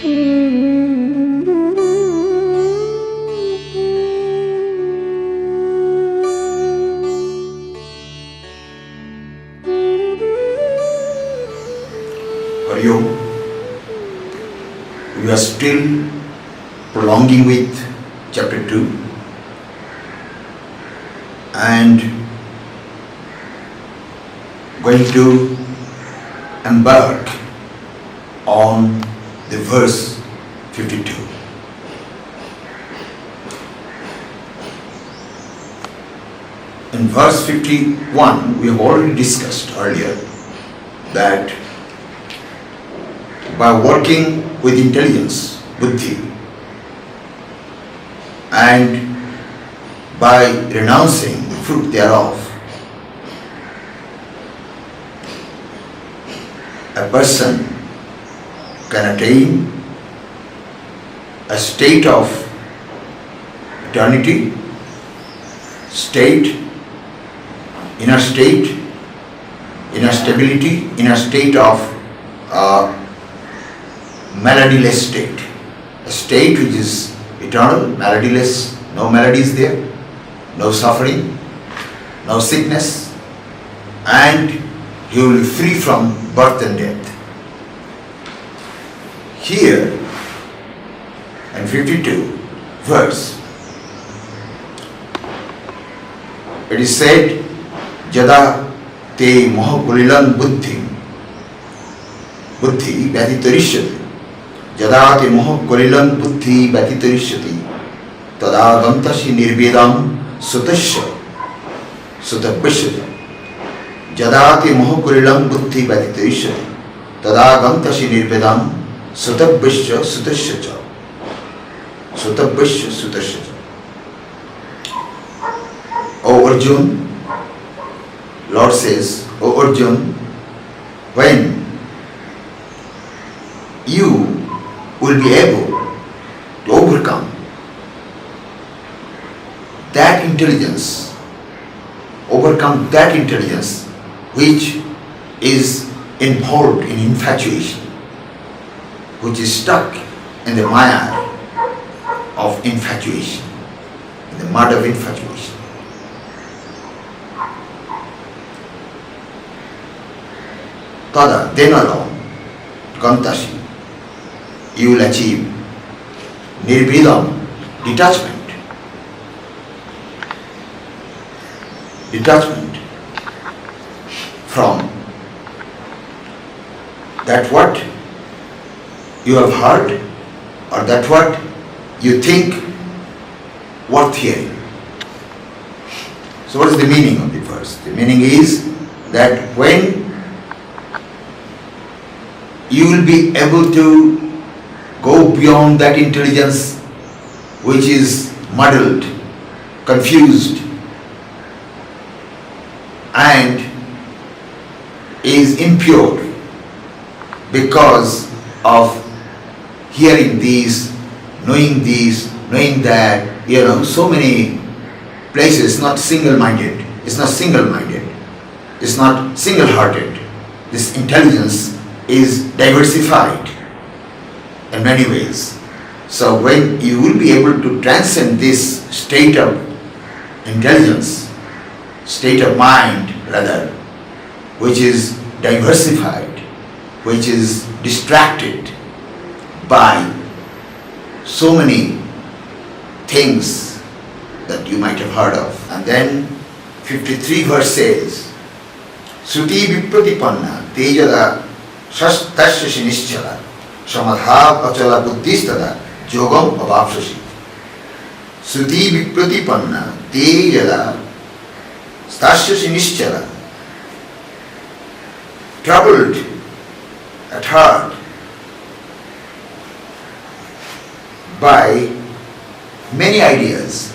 Hari Om. We are still prolonging with chapter 2 and going to embark on the verse 52. In verse 51, we have already discussed earlier that by working with intelligence, buddhi, and by renouncing the fruit thereof, a person can attain a state of eternity, inner stability, inner state of melodyless state, a state which is eternal, melodyless, no melodies there, no suffering, no sickness, and he will be free from birth and death. Here, in 52 verse, it is said, Jada te mohakulilan buddhi vyatitarishyati. Jada te mohakulilan buddhi vyatitarishyati. Tada gantashi nirvedam sutasya sutabhishyati. Jada te mohakulilan buddhi vyatitarishyati. Tada gantashi nirvedam sutabhisya sutasya. Sutabhisya sutasya. O Arjun, Lord says, O Arjun, when you will be able to overcome that intelligence which is involved in infatuation, which is stuck in the mire of infatuation, in the mud of infatuation. Tada, then alone, Gantashi, you will achieve nirvedam, detachment from that what you have heard or that what you think worth hearing. So what is the meaning of the verse? The meaning is that when you will be able to go beyond that intelligence which is muddled, confused, and is impure because of hearing these, knowing that, so many places, not single-minded, it's not single-hearted. This intelligence is diversified in many ways. So when you will be able to transcend this state of intelligence, state of mind rather, which is diversified, which is distracted by so many things that you might have heard of. And then 53 verse says, Suti vipratipanna tejada tasya nischala samadha achala buddhistada yogam avapsashi. Suti vipratipanna tejada tasya nischala, troubled at heart by many ideas,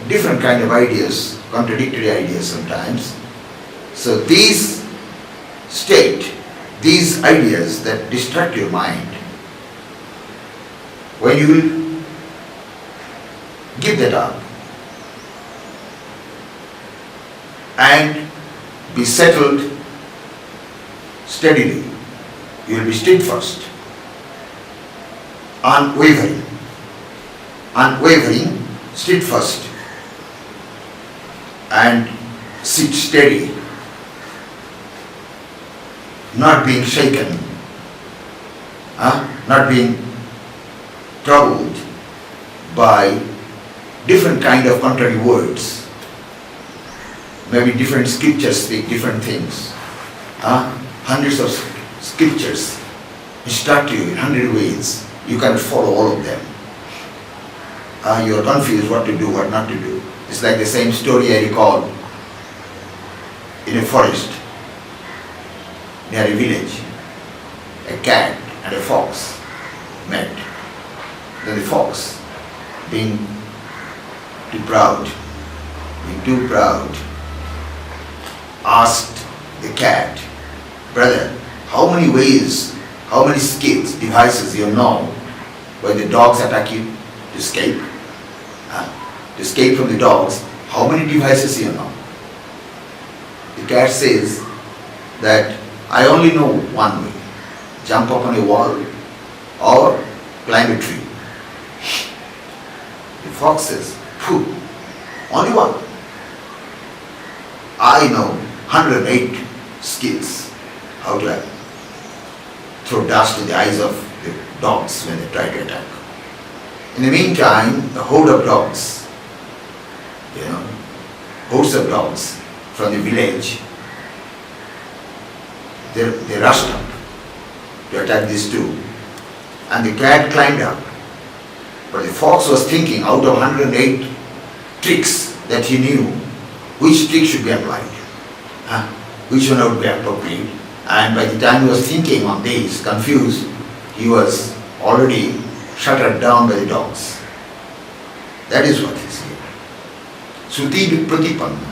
different kind of ideas, contradictory ideas sometimes. So these ideas that distract your mind, when you will give that up and be settled steadily You will be steadfast, unwavering, steadfast, and sit steady, not being shaken, not being troubled by different kind of contrary words. Maybe different scriptures speak different things. Hundreds of scriptures instruct you in 100 ways. You can follow all of them. You are confused what to do, what not to do. It's like the same story I recall in a forest near a village. A cat and a fox met. Then the fox, being too proud, asked the cat, "Brother, how many ways, how many skills, devices you know when the dogs attack you to escape? To escape from the dogs, how many devices you know?" The cat says that I only know one way: jump up on a wall or climb a tree. The fox says, "Phew, only one. I know 108 skills how to throw dust in the eyes of the dogs when they try to attack." In the meantime, a horde of dogs, hordes of dogs from the village, they rushed up to attack these two. And the cat climbed up. But the fox was thinking out of 108 tricks that he knew, which trick should be applied, which one would be appropriate. And by the time he was thinking on this, confused, he was already shuttered down by the dogs. That is what is here. Suti Pratipanna.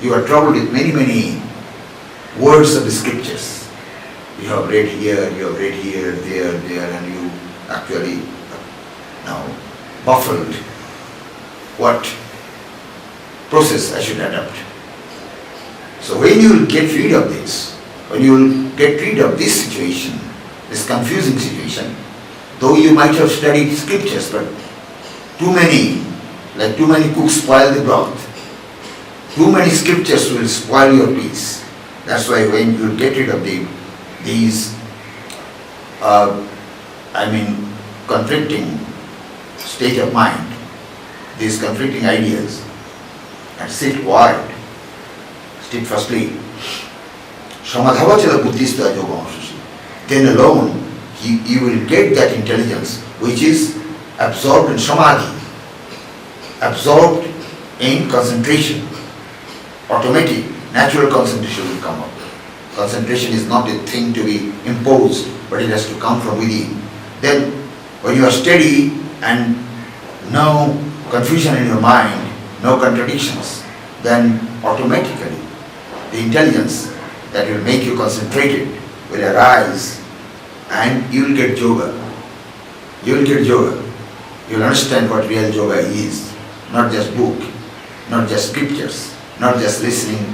You are troubled with many words of the scriptures. You have read here, there, and you actually now baffled what process I should adopt. So when you will get rid of this, when you will get rid of this situation, this confusing situation, though you might have studied scriptures, but too many cooks spoil the broth. Too many scriptures will spoil your peace. That's why when you get rid of these conflicting state of mind, these conflicting ideas, and sit quiet, steadfastly, samadhavachala buddhista yoga, then alone you will get that intelligence which is absorbed in samadhi, absorbed in concentration. Automatic, natural concentration will come up. Concentration is not a thing to be imposed, but it has to come from within. Then, when you are steady and no confusion in your mind, no contradictions, then automatically the intelligence that will make you concentrated will arise, and you will get yoga. You will get yoga. You will understand what real yoga is. Not just book, not just scriptures, not just listening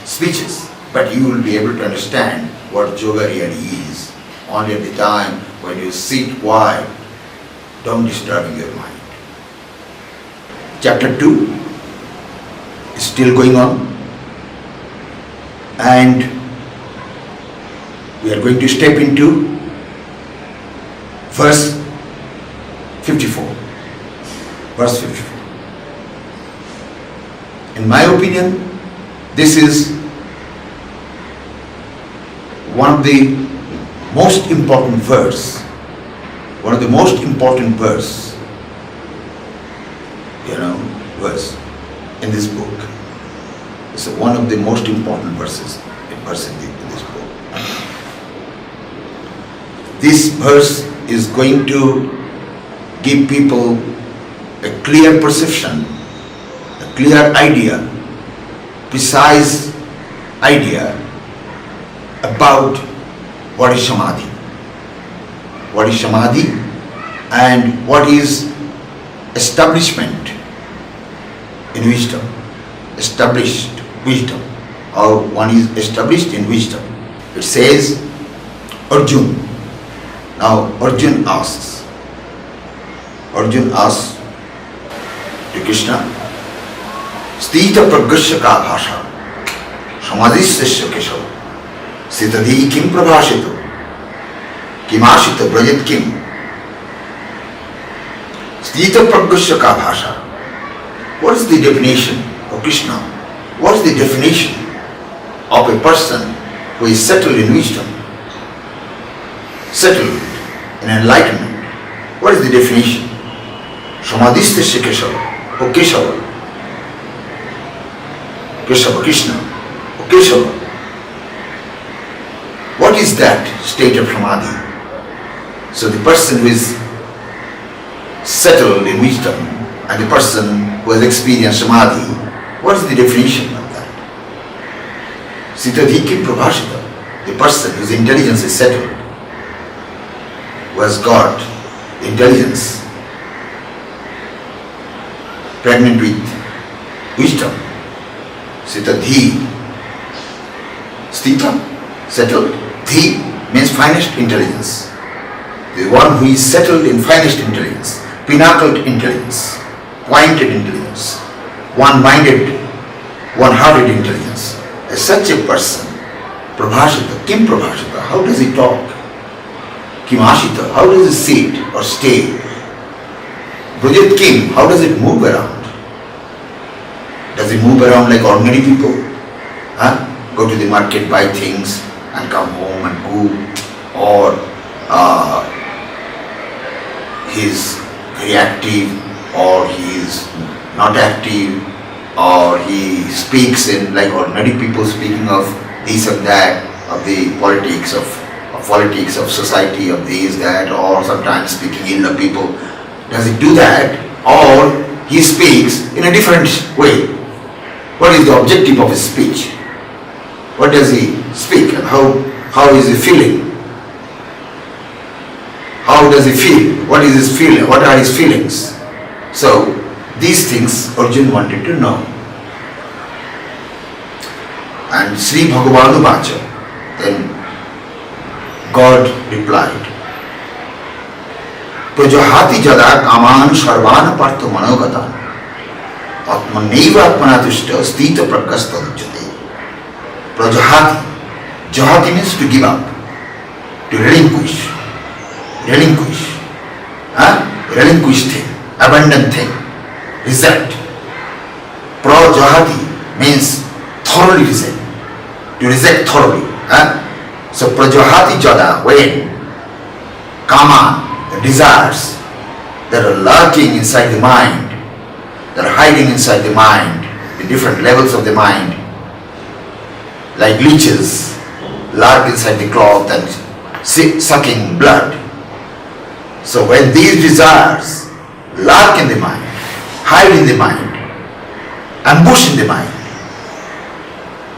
speeches, but you will be able to understand what yoga really is. Only at the time when you sit quiet, don't disturb your mind. Chapter 2 is still going on, and we are going to step into verse 54. Verse 54. In my opinion, this is one of the most important verse, verse in this book. It's one of the most important verses in this book. This verse is going to give people a clear perception, a clear idea, precise idea about what is samadhi. What is samadhi and what is establishment in wisdom. Established wisdom, or one is established in wisdom. It says, Arjun. Now Arjun asks to Krishna, Stita pragasya ka bhasha, samadhisya keshav, sitadhi kim prabhashito, kimashita brajit kim. Stita pragasya ka bhasha. What is the definition of Krishna? What is the definition of a person who is settled in wisdom, settled in enlightenment? What is the definition? Samadhistasya Keshava, O Keshava, Keshava Krishna, O Keshava. What is that state of samadhi? So the person who is settled in wisdom and the person who has experienced samadhi, what is the definition of that? Sitadhi prabhashita, the person whose intelligence is settled, who has got intelligence pregnant with wisdom. Sitadhi, stita, settled. Dhi means finest intelligence. The one who is settled in finest intelligence, pinnacled intelligence, pointed intelligence, one-minded, one-hearted intelligence. As such a person, prabhashita, kim prabhashita, how does he talk? Kim ashita, how does he sit or stay? Brajit kim, how does it move around? Does it move around like ordinary people? Go to the market, buy things and come home and go, or he's very active, or he is not active, or he speaks in like ordinary people speaking of this and that, of the politics of society, of this, that, or sometimes speaking ill of people. Does he do that, or he speaks in a different way? What is the objective of his speech? What does he speak, and how is he feeling? How does he feel? What is his feeling? What are his feelings? So these things Arjun wanted to know. And Sri Bhagavanu Vacha, then God replied, Prajahati jada kaman sarvana partha manogatan atmaneva atmanatushta stita prakasta dujjate. Prajahati, jahati means to give up, to relinquish thing, abandon thing, reject. Prajahati means thoroughly reject, to reject thoroughly. So prajahati jada, when kama, the desires that are lurking inside the mind, that are hiding inside the mind, the different levels of the mind, like leeches, lurk inside the cloth and sucking blood. So when these desires lurk in the mind, hide in the mind, ambush in the mind,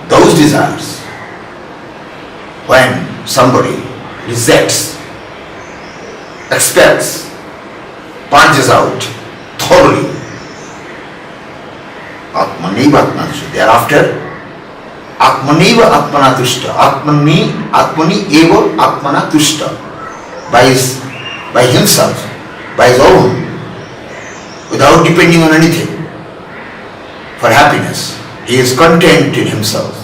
those desires, when somebody rejects, expels, punches out thoroughly, Atmaneva Atmanatushta, thereafter Atmaneva Atmanatushta, Atmani eva Atmanatushta, by himself, by his own, without depending on anything for happiness. He is content in himself.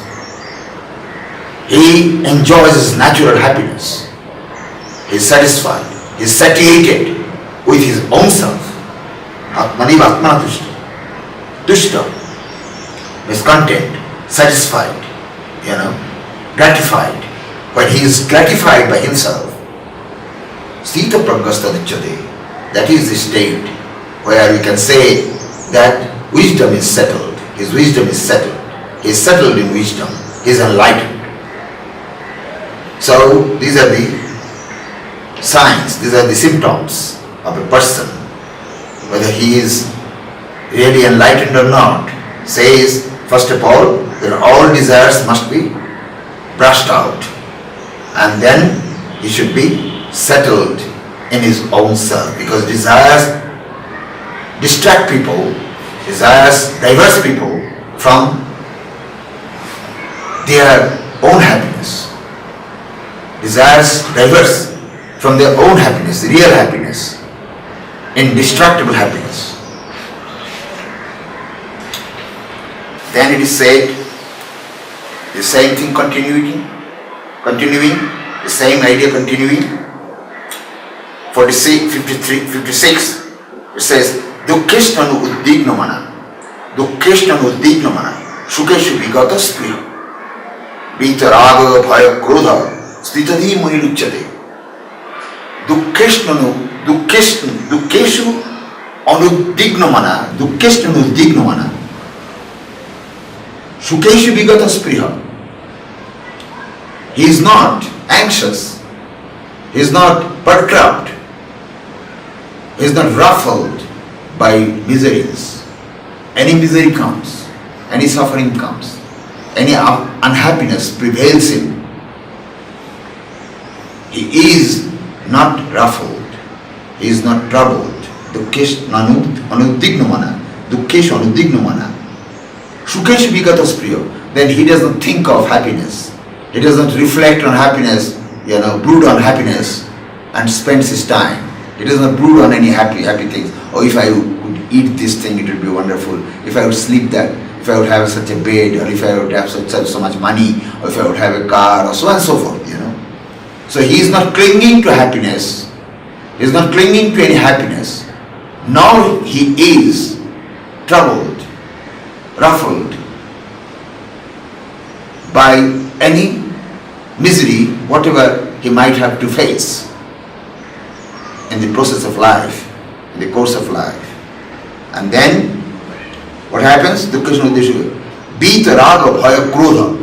He enjoys his natural happiness. He is satisfied. He is satiated with his own self. Atmaniva Atmanatushta. Tushta means content, satisfied, gratified. When he is gratified by himself, Sita Pragasta Dichyate, that is the state where we can say that wisdom is settled. His wisdom is settled. He is settled in wisdom. He is enlightened. So these are the signs, these are the symptoms of a person, whether he is really enlightened or not. Says, first of all, that all desires must be brushed out, and then he should be settled in his own self, because desires distract people, desires diverse people from their own happiness. desires diverse from their own happiness, real happiness, indestructible happiness. Then it is said, the same thing continuing, the same idea continuing. 56, it says, Dukkhishnanu uddhignamana, Shukeshu vigata spriya, Vitaraga bhaya krodha, Stitadi muniluchyate. Dukkhishnanu uddhignamana, Shukeshu vigata spriya. He is not anxious, he is not perturbed, he is not ruffled by miseries. Any misery comes, any suffering comes, any unhappiness prevails him. He is not ruffled, he is not troubled. Dukkeshu anuddhignamana, Shukeshu vigata spriya. Then he does not think of happiness. He doesn't reflect on happiness, brood on happiness and spends his time. He does not brood on any happy things. Oh, if I would eat this thing, it would be wonderful. If I would sleep that, if I would have such a bed, or if I would have so much money, or if I would have a car, or so on and so forth, So he is not clinging to happiness. He is not clinging to any happiness. Now he is troubled, ruffled by any misery, whatever he might have to face in the process of life, in the course of life. And then what happens? Bita raga bhaya krodha.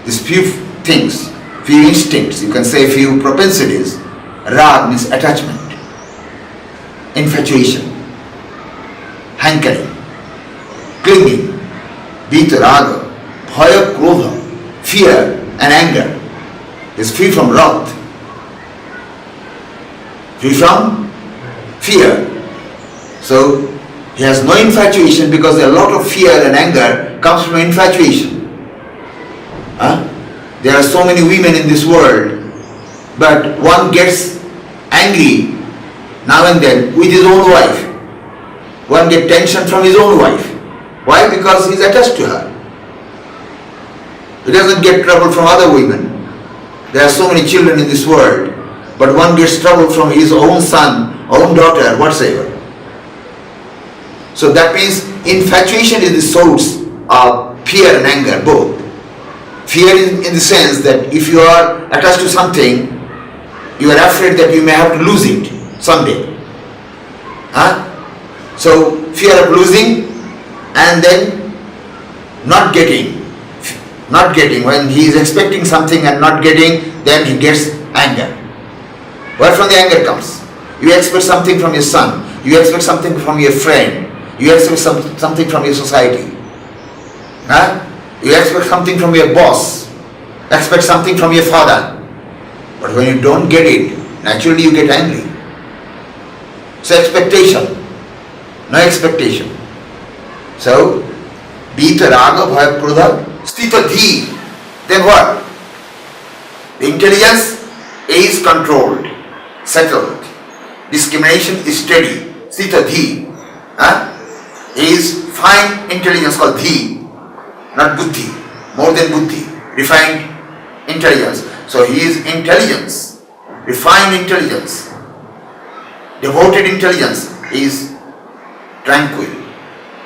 These few things, few instincts, you can say few propensities. Rag means attachment, infatuation, hankering, clinging. Bita raga bhaya krodha, fear and anger. Is free from wrath, free from fear. So he has no infatuation, because a lot of fear and anger comes from infatuation. There are so many women in this world, but one gets angry now and then with his own wife. One gets tension from his own wife. Why? Because he is attached to her. He doesn't get trouble from other women. There are so many children in this world, but one gets trouble from his own son, own daughter, whatsoever. So that means infatuation is the source of fear and anger, both. Fear in the sense that if you are attached to something, you are afraid that you may have to lose it someday. So fear of losing, and then not getting. When he is expecting something and not getting, then he gets anger. Where from the anger comes? You expect something from your son, you expect something from your friend, you expect something from your society. You expect something from your boss, expect something from your father. But when you don't get it, naturally you get angry. So expectation, no expectation. So, Bita raga bhaya krodha stita dhi. Then what? The intelligence is controlled, settled. Discrimination is steady. Stita dhi. Is fine intelligence called dhi, not buddhi. More than buddhi. Refined intelligence. So he is intelligence, refined intelligence, devoted intelligence is tranquil,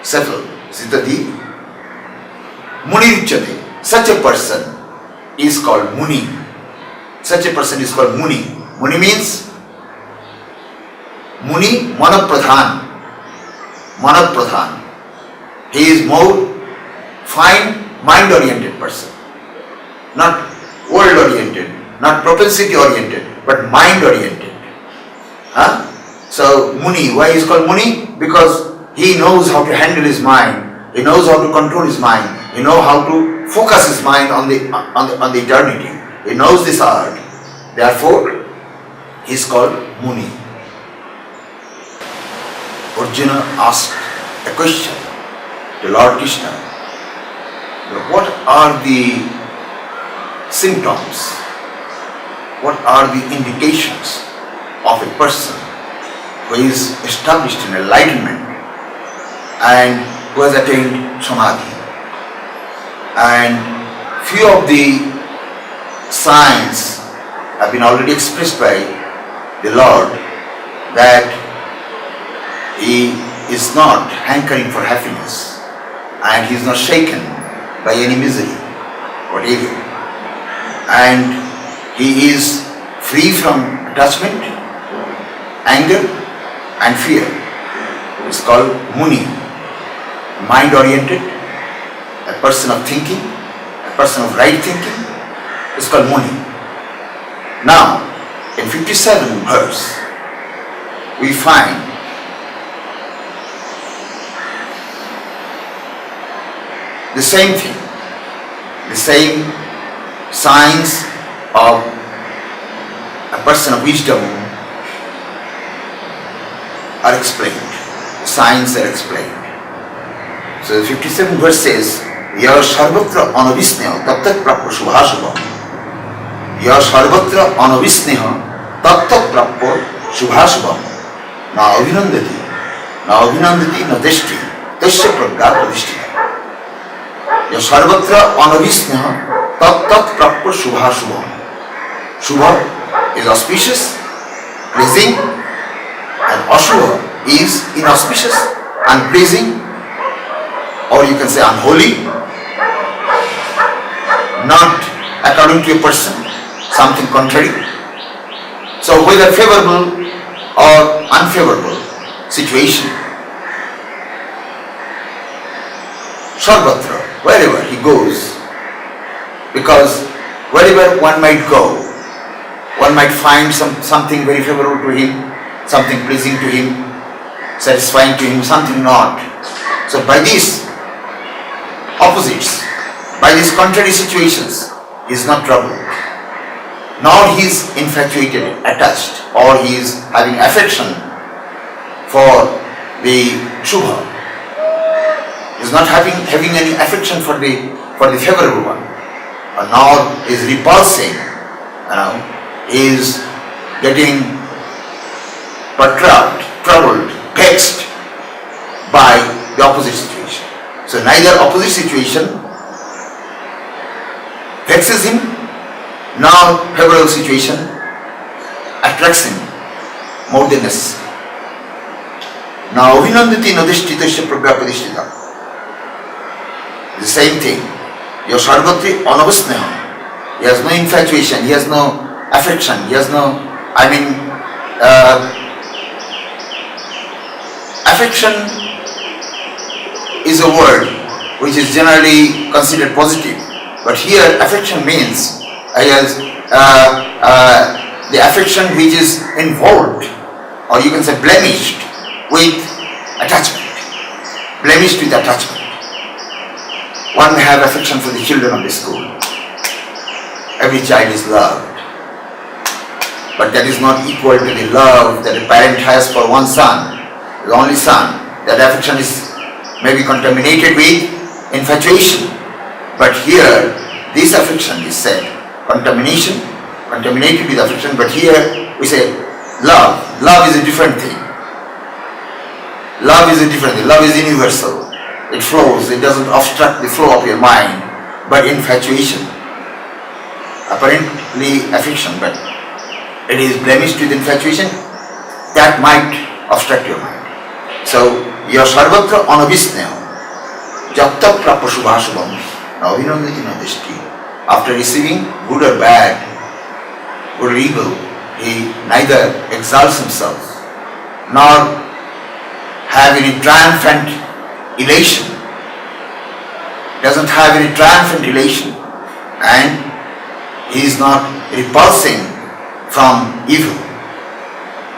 settled. Stita dhi. Muni richate. Such a person is called Muni. Such a person is called Muni. Muni means Muni Manapradhan. Manapradhan. He is more fine mind-oriented person. Not world-oriented, not propensity-oriented, but mind-oriented. So Muni, why he is called Muni? Because he knows how to handle his mind. He knows how to control his mind. He knows how to focus his mind on the eternity. He knows this art. Therefore, he is called Muni. Arjuna asked a question to Lord Krishna. What are the symptoms what are the indications of a person who is established in enlightenment and who has attained samadhi. And few of the signs have been already expressed by the Lord, that he is not hankering for happiness and he is not shaken by any misery, whatever. And he is free from attachment, anger and fear. It's called Muni, mind-oriented, a person of thinking, a person of right thinking. It's called Muni. Now, in 57 verse, we find the same thing, the same signs of a person of wisdom are explained. The signs are explained. So the 57 verse says, Ya sarvatra anavisneha tattat prapya shubhashubham. Ya sarvatra anavisneha tattat prapya shubhashubham. Na abhinandati na deshti tasya pragya pradishtita. Ya sarvatra anavisneha tattat prapya shubhashubham. Shubha is auspicious, pleasing, and ashubha is inauspicious, unpleasing, or you can say unholy, not according to a person, something contrary. So whether favorable or unfavorable situation, sarvatra, wherever he goes, because wherever one might go, one might find something very favorable to him, something pleasing to him, satisfying to him, something not. So by these opposites, by these contrary situations, he is not troubled, nor he is infatuated, attached, or he is having affection for the Shubha. He is not having any affection for the favorable one, nor is repulsing, is getting perturbed, troubled, vexed by the opposite situation. So neither opposite situation vexes him, nor favorable situation attracts him more than necessary. Now abhinandati nadishtitasya pragya pradishtita. The same thing. Your sarvatri anavasneha. He has no infatuation, he has no affection, he has no, affection is a word which is generally considered positive, but here affection means the affection which is involved, or you can say blemished with attachment. Blemished with attachment. One may have affection for the children of the school. Every child is loved, but that is not equal to the love that a parent has for one son, the only son. That affection is maybe contaminated with infatuation. But here, this affection is said, contaminated with affection, but here we say love. Love is a different thing. Love is a different thing. Love is universal. It flows, it doesn't obstruct the flow of your mind. But infatuation, apparently affection, but it is blemished with infatuation, that might obstruct your mind. So, your sarvatra anavisneha, jatta prapya shubhashubham, na abhinandati na deshti. After receiving good or bad, good or evil, he neither exalts himself, nor have any triumphant elation, doesn't have any triumphant elation, and he is not repulsing from evil.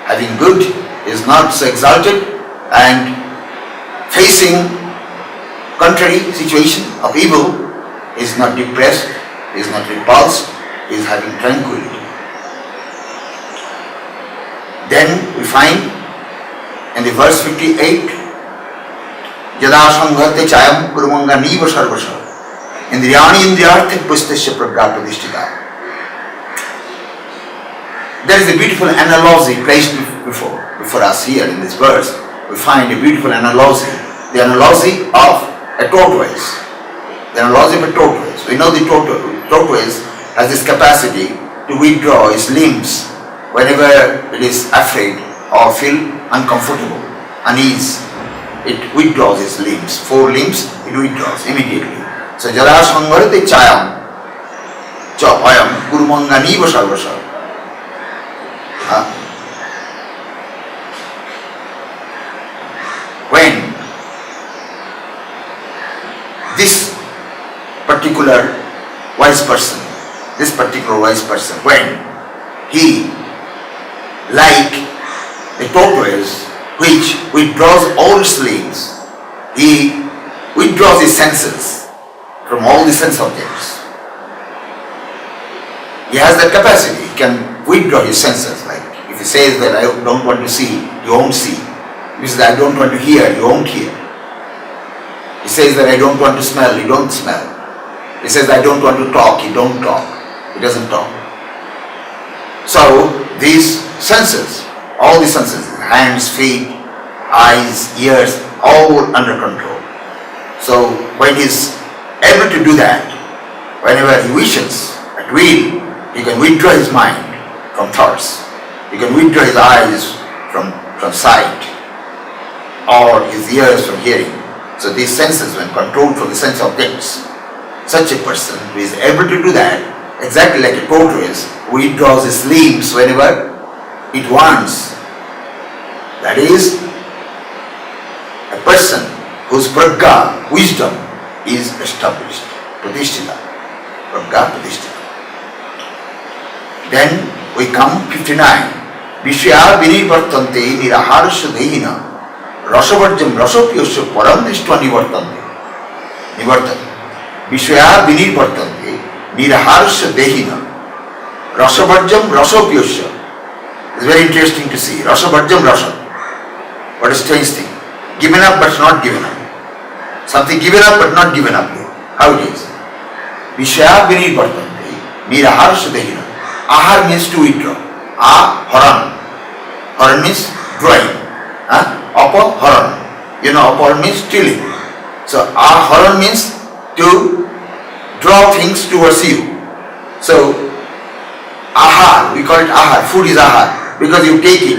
Having good is not so exalted, and facing contrary situation of evil is not depressed, is not repulsed, is having tranquility. Then we find in the verse 58, Yada sanghate chayam kurumanga niva sarvasha indriyani indriyarthi pustasya pragya pradishtita. There is a beautiful analogy placed before us here in this verse. We find a beautiful analogy. The analogy of a tortoise. The analogy of a tortoise. We know the tortoise has this capacity to withdraw its limbs whenever it is afraid or feel uncomfortable, unease. It withdraws its limbs. 4 limbs it withdraws immediately. So Jara Sangharate Chayam Cha Ayam Gurumangani Vasarvasa. When this particular wise person, when he, like a tortoise which withdraws all its limbs, he withdraws his senses from all the sense objects. He has that capacity, he can withdraw his senses. Like if he says that I don't want to see, you won't see. If he says I don't want to hear, you won't hear. He says that I don't want to smell, you don't smell. He says I don't want to talk, you don't talk. He doesn't talk. So these senses, all the senses, hands, feet, eyes, ears, all under control. So when he is able to do that, whenever he wishes, at will, he can withdraw his mind from thoughts. He can withdraw his eyes from sight, or his ears from hearing. So these senses, when controlled from the sense objects, such a person who is able to do that, exactly like a tortoise, withdraws his limbs whenever it wants. That is a person whose pragya, wisdom, is established. Pratishtita. Pragya Pratishtita. Then we come 59. Vishya vinivartante niraharsha dehina rasavarjam rasopyosya param drishtva nivartante. Vishya vinivartante niraharsha dehina rasavarjam rasopyosya. It's very interesting to see. Rasavarjam rasa. What a strange thing. Given up but not given up. Something given up but not given up. How it is? Vishya vinivartante niraharsha dehina. Ahar means to withdraw. Haran. Haran means drawing. Haran. You know, haran means stealing. So haran means to draw things towards you. So ahar, we call it ahar. Food is ahar because you take it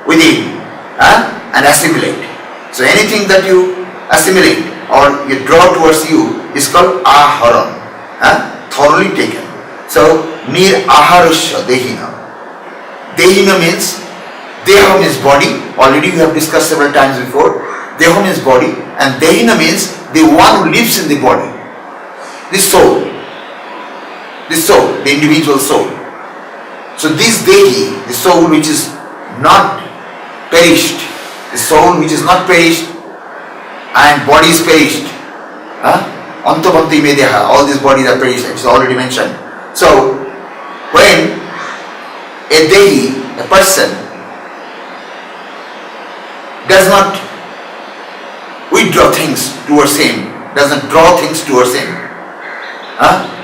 within and assimilate. So anything that you assimilate or you draw towards you is called aharan. Thoroughly taken. So nir aharasya dehina. Dehina means, deha means body. Already we have discussed several times before. Deha means body, and dehina means the one who lives in the body. The soul. The soul, the individual soul. So this dehi, the soul which is not perished, the soul which is not perished and body is perished. Antavanti medeha, all these bodies are perished, it's already mentioned. So when a dehi, a person, does not withdraw things towards him, doesn't draw things towards him,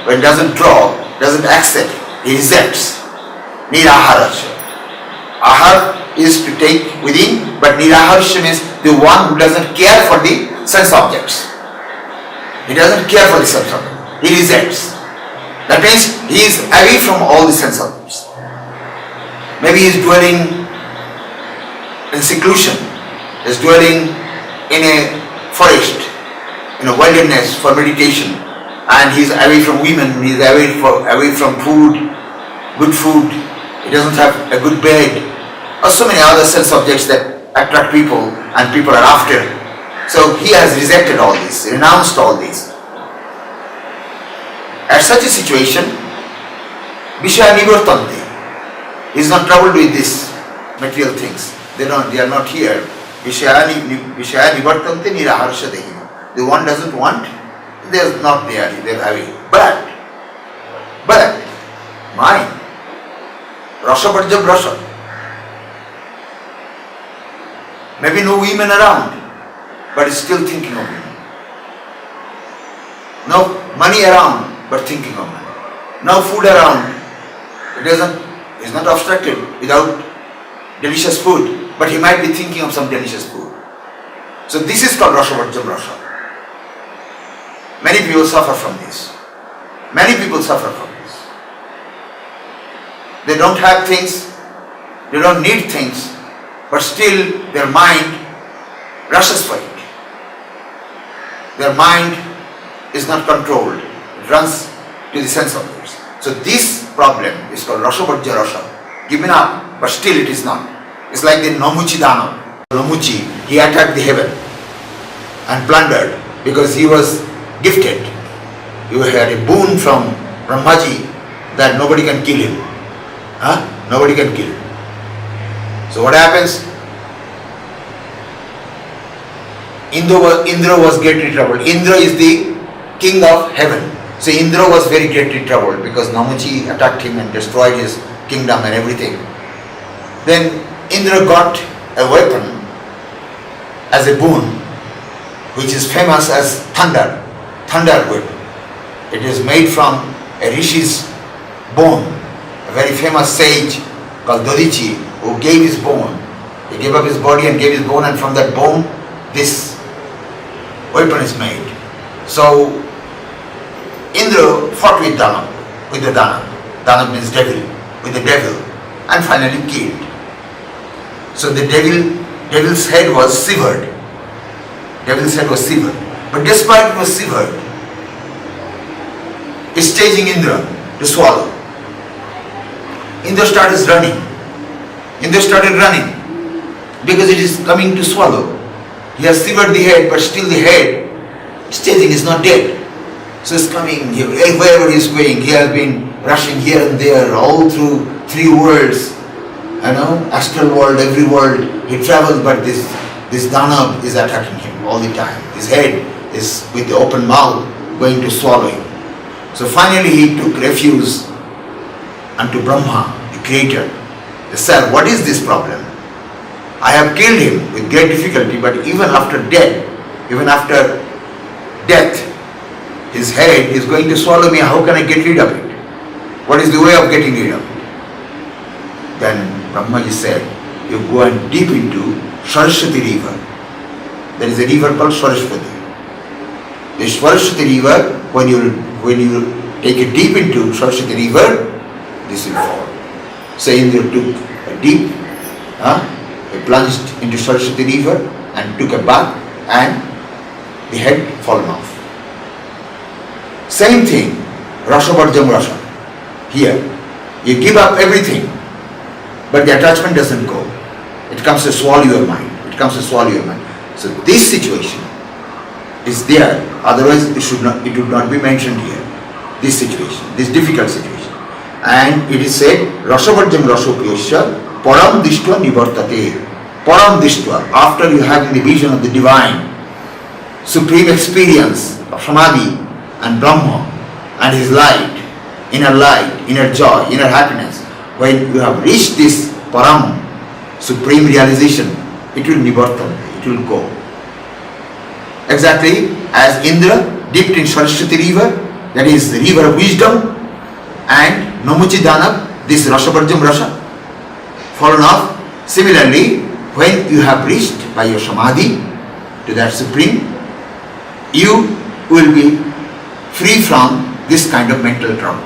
when doesn't draw, doesn't accept, he rejects. Niraharasya. Ahar is to take within, but niraharasya means the one who doesn't care for the sense objects. He doesn't care for the sense objects. He rejects. That means he is away from all the sense objects. Maybe he is dwelling in seclusion, he is dwelling in a forest, in a wilderness for meditation, and he is away from women, he is away from food, good food, he doesn't have a good bed, or so many other sense objects that attract people and people are after. So he has rejected all this, renounced all this. At such a situation, Vishya Nivartante, he is not troubled with these material things. They are not here. Vishya Nivartante Niraharsha Dehina. The one doesn't want, they are not there, they are away. But, mind, Rasa Varjam Rasa. Maybe no women around, but is still thinking of women. No money around, but thinking of money. No food around, he He is not obstructed without delicious food, but he might be thinking of some delicious food. So this is called Rasavajjam Rasa. Many people suffer from this. Many people suffer from this. They don't have things, they don't need things, but still their mind rushes for it. Their mind is not controlled. It runs to the sense objects. So this problem is called Rasavajja Rasa. Given up, but still it is not. It's like the Namuchi Dana. Namuchi, he attacked the heaven and plundered because he was gifted. He had a boon from Brahmaji that nobody can kill him. Nobody can kill him. So what happens? Indra was greatly troubled. Indra is the king of heaven. So Indra was very greatly troubled because Namuchi attacked him and destroyed his kingdom and everything. Then Indra got a weapon as a boon, which is famous as thunder whip. It is made from a rishi's bone, a very famous sage called Dodichi, who gave his bone. He gave up his body and gave his bone, and from that bone this weapon is made. So Indra fought with Dana, with the Dana. Dana means devil, with the devil, and finally killed. So the devil's head was severed. Devil's head was severed. But despite it was severed, it's staging Indra to swallow. Indra started running. Indra started running because it is coming to swallow. He has severed the head, but still the head staging is not dead. So it's coming here, wherever he is going. He has been rushing here and there, all through 3 worlds, astral world, every world. He travels, but this Danav is attacking him all the time. His head is with the open mouth going to swallow him. So finally he took refuge unto Brahma, the creator. He said, what is this problem? I have killed him with great difficulty, but even after death, his head is going to swallow me. How can I get rid of it? What is the way of getting rid of it? Then Brahmaji said, you go and deep into Saraswati river. There is a river called Saraswati. The Saraswati river, when you take it deep into Saraswati river, this will fall. So Indra took a deep, he plunged into Saraswati river and took a bath, and the head fallen off. Same thing, Rasavajjam Rasa. Here, you give up everything, but the attachment doesn't go. It comes to swallow your mind. So this situation is there, otherwise it would not be mentioned here. This situation, this difficult situation. And it is said, Rasavajjam Rasopiyasya Param Dishtva Nivartate. Param Dishtva, after you having the vision of the divine, supreme experience of Samadhi and Brahma and his light, inner joy, inner happiness, when you have reached this Param, supreme realization, it will nivartana, it will go. Exactly as Indra dipped in Saraswati river, that is the river of wisdom, and Namuchi Dana, this Rasavajjam Rasa, fallen off. Similarly, when you have reached by your Samadhi to that supreme, you will be free from this kind of mental trouble.